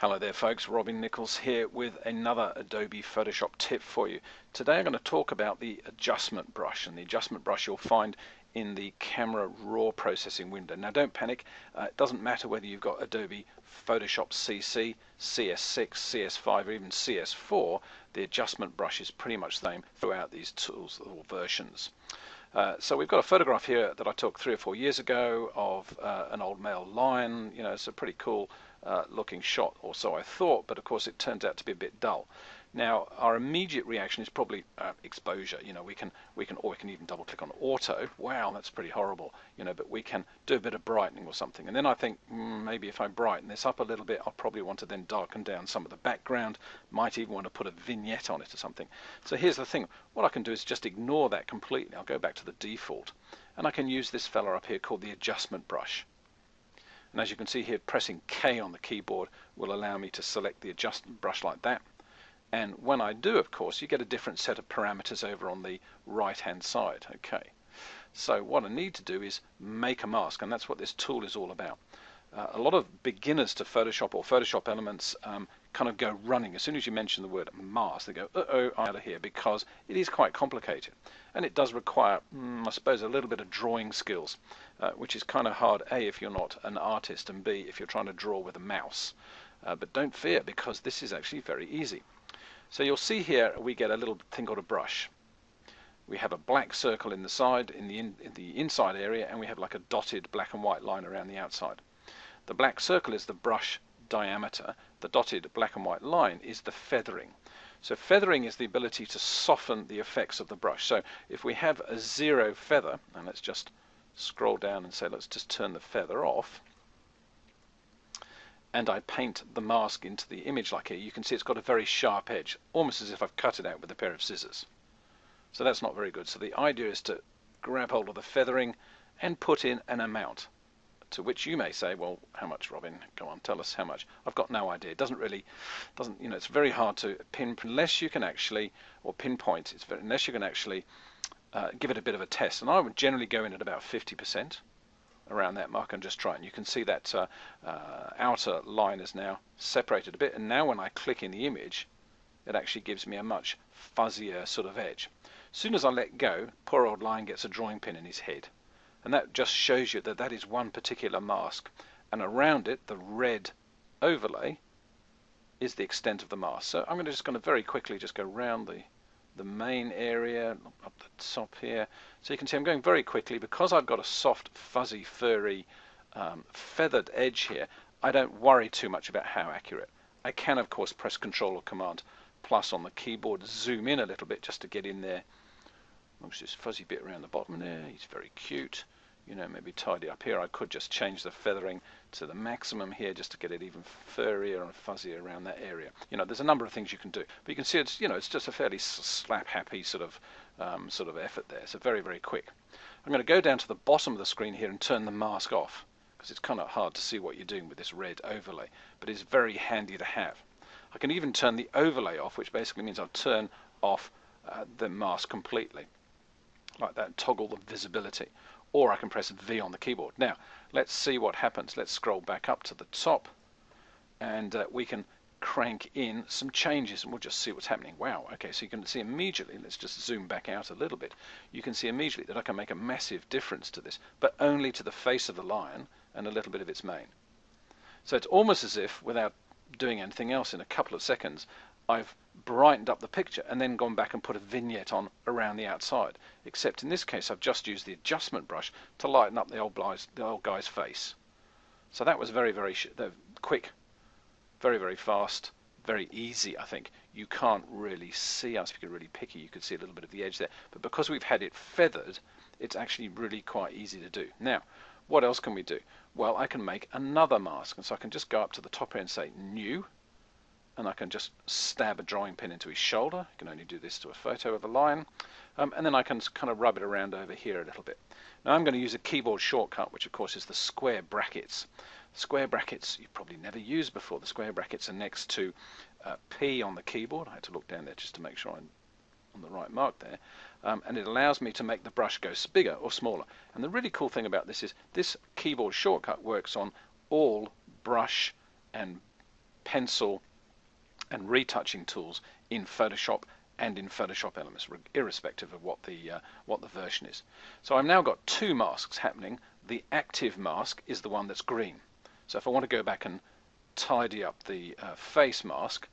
Hello there folks, Robin Nichols here with another Adobe Photoshop tip for you. Today I'm going to talk about the adjustment brush, and the adjustment brush you'll find in the Camera RAW processing window. Now don't panic, it doesn't matter whether you've got Adobe Photoshop CC, CS6, CS5 or even CS4, the adjustment brush is pretty much the same throughout these tools or versions. So we've got a photograph here that I took 3 or 4 years ago of an old male lion. You know, it's a pretty cool looking shot, or so I thought, but of course it turns out to be a bit dull. Now our immediate reaction is probably exposure. You know, we can even double click on auto. Wow, that's pretty horrible. You know, but we can do a bit of brightening or something, and then I think maybe if I brighten this up a little bit, I'll probably want to then darken down some of the background. Might even want to put a vignette on it or something. So here's the thing, what I can do is just ignore that completely. I'll go back to the default, and I can use this fella up here called the adjustment brush. And as you can see here, pressing K on the keyboard will allow me to select the adjustment brush like that. And when I do, of course, you get a different set of parameters over on the right hand side. Okay, so what I need to do is make a mask, and that's what this tool is all about. A lot of beginners to Photoshop or Photoshop elements kind of go running. As soon as you mention the word mask, they go, uh-oh, out of here, because it is quite complicated. And it does require, I suppose, a little bit of drawing skills, which is kind of hard, A, if you're not an artist, and B, if you're trying to draw with a mouse. But don't fear, because this is actually very easy. So you'll see here we get a little thing called a brush. We have a black circle in the side, in the inside area, and we have like a dotted black and white line around the outside. The black circle is the brush diameter. The dotted black and white line is the feathering. So feathering is the ability to soften the effects of the brush. So if we have a 0 feather, and let's just scroll down and say let's just turn the feather off, and I paint the mask into the image like here, you can see it's got a very sharp edge, almost as if I've cut it out with a pair of scissors. So that's not very good. So the idea is to grab hold of the feathering and put in an amount. To which you may say, well, how much, Robin? Go on, tell us how much. I've got no idea. It doesn't, you know, it's very hard to unless you can actually, or pinpoint, unless you can actually give it a bit of a test. And I would generally go in at about 50% around that mark and just try. And you can see that outer line is now separated a bit. And now when I click in the image, it actually gives me a much fuzzier sort of edge. As soon as I let go, poor old lion gets a drawing pin in his head. And that just shows you that that is one particular mask, and around it the red overlay is the extent of the mask. So I'm just going to very quickly just go around the main area up the top here. So you can see I'm going very quickly because I've got a soft, fuzzy, furry, feathered edge here. I don't worry too much about how accurate. I can of course press Control or Command plus on the keyboard, zoom in a little bit just to get in there. Looks this fuzzy bit around the bottom there. He's very cute. You know, maybe tidy up here. I could just change the feathering to the maximum here just to get it even furrier and fuzzier around that area. You know, there's a number of things you can do, but you can see it's, you know, it's just a fairly slap-happy sort of effort there. So very, very quick. I'm going to go down to the bottom of the screen here and turn the mask off, because it's kind of hard to see what you're doing with this red overlay, but it's very handy to have. I can even turn the overlay off, which basically means I'll turn off the mask completely, like that, and toggle the visibility. Or I can press V on the keyboard. Now, let's see what happens. Let's scroll back up to the top, and we can crank in some changes, and we'll just see what's happening. Wow, okay, so you can see immediately, let's just zoom back out a little bit. You can see immediately that I can make a massive difference to this, but only to the face of the lion and a little bit of its mane. So it's almost as if, without doing anything else, in a couple of seconds, I've brightened up the picture and then gone back and put a vignette on around the outside. Except in this case I've just used the adjustment brush to lighten up the old guy's face. So that was very, very quick, very, very fast, very easy. I think you can't really see us. If you're really picky, you could see a little bit of the edge there. But because we've had it feathered, it's actually really quite easy to do. Now, what else can we do? Well, I can make another mask, and so I can just go up to the top here and say New. And I can just stab a drawing pin into his shoulder. You can only do this to a photo of a lion. And then I can kind of rub it around over here a little bit. Now I'm going to use a keyboard shortcut, which of course is the square brackets. Square brackets you've probably never used before. The square brackets are next to P on the keyboard. I had to look down there just to make sure I'm on the right mark there. And it allows me to make the brush go bigger or smaller. And the really cool thing about this is this keyboard shortcut works on all brush and pencil and retouching tools in Photoshop and in Photoshop Elements, irrespective of what the version is. So I've now got two masks happening. The active mask is the one that's green. So if I want to go back and tidy up the face mask,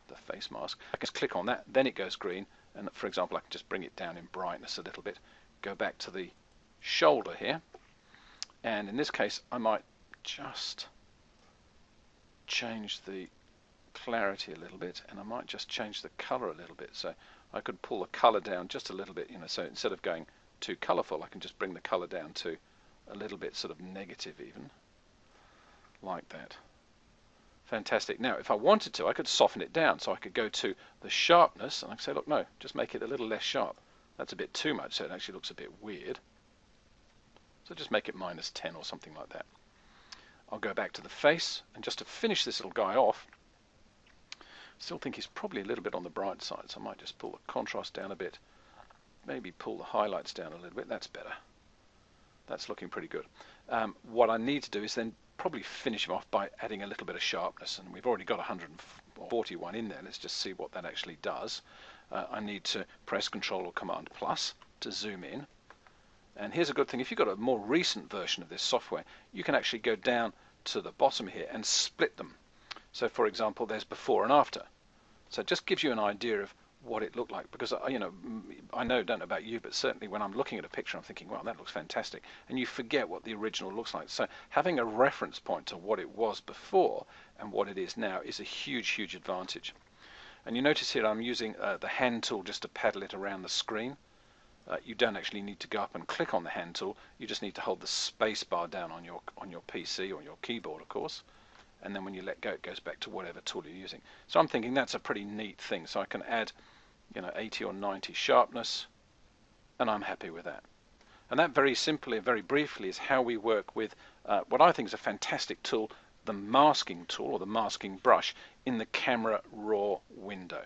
the face mask, I can just click on that, then it goes green, and for example I can just bring it down in brightness a little bit, go back to the shoulder here, and in this case I might just change the clarity a little bit, and I might just change the color a little bit. So I could pull the color down just a little bit, so instead of going too colorful, I can just bring the color down to a little bit sort of negative, even like that. Fantastic. Now if I wanted to, I could soften it down, so I could go to the sharpness and I could say, look, no, just make it a little less sharp. That's a bit too much, so it actually looks a bit weird. So just make it -10 or something like that. I'll go back to the face, and just to finish this little guy off, still think he's probably a little bit on the bright side, so I might just pull the contrast down a bit, maybe pull the highlights down a little bit. That's better. That's looking pretty good. What I need to do is then probably finish him off by adding a little bit of sharpness, and we've already got 141 in there. Let's just see what that actually does. I need to press Control or Command plus to zoom in. And here's a good thing: if you've got a more recent version of this software, you can actually go down to the bottom here and split them. So for example, there's before and after. So it just gives you an idea of what it looked like, because I don't know about you, but certainly when I'm looking at a picture, I'm thinking, wow, that looks fantastic, and you forget what the original looks like. So having a reference point to what it was before and what it is now is a huge advantage. And you notice here I'm using the hand tool just to paddle it around the screen. You don't actually need to go up and click on the hand tool. You just need to hold the space bar down on your PC or your keyboard, of course, and then when you let go, it goes back to whatever tool you're using. So I'm thinking that's a pretty neat thing. So I can add 80 or 90 sharpness, and I'm happy with that. And that very simply, very briefly, is how we work with what I think is a fantastic tool, the masking tool or the masking brush in the Camera RAW window.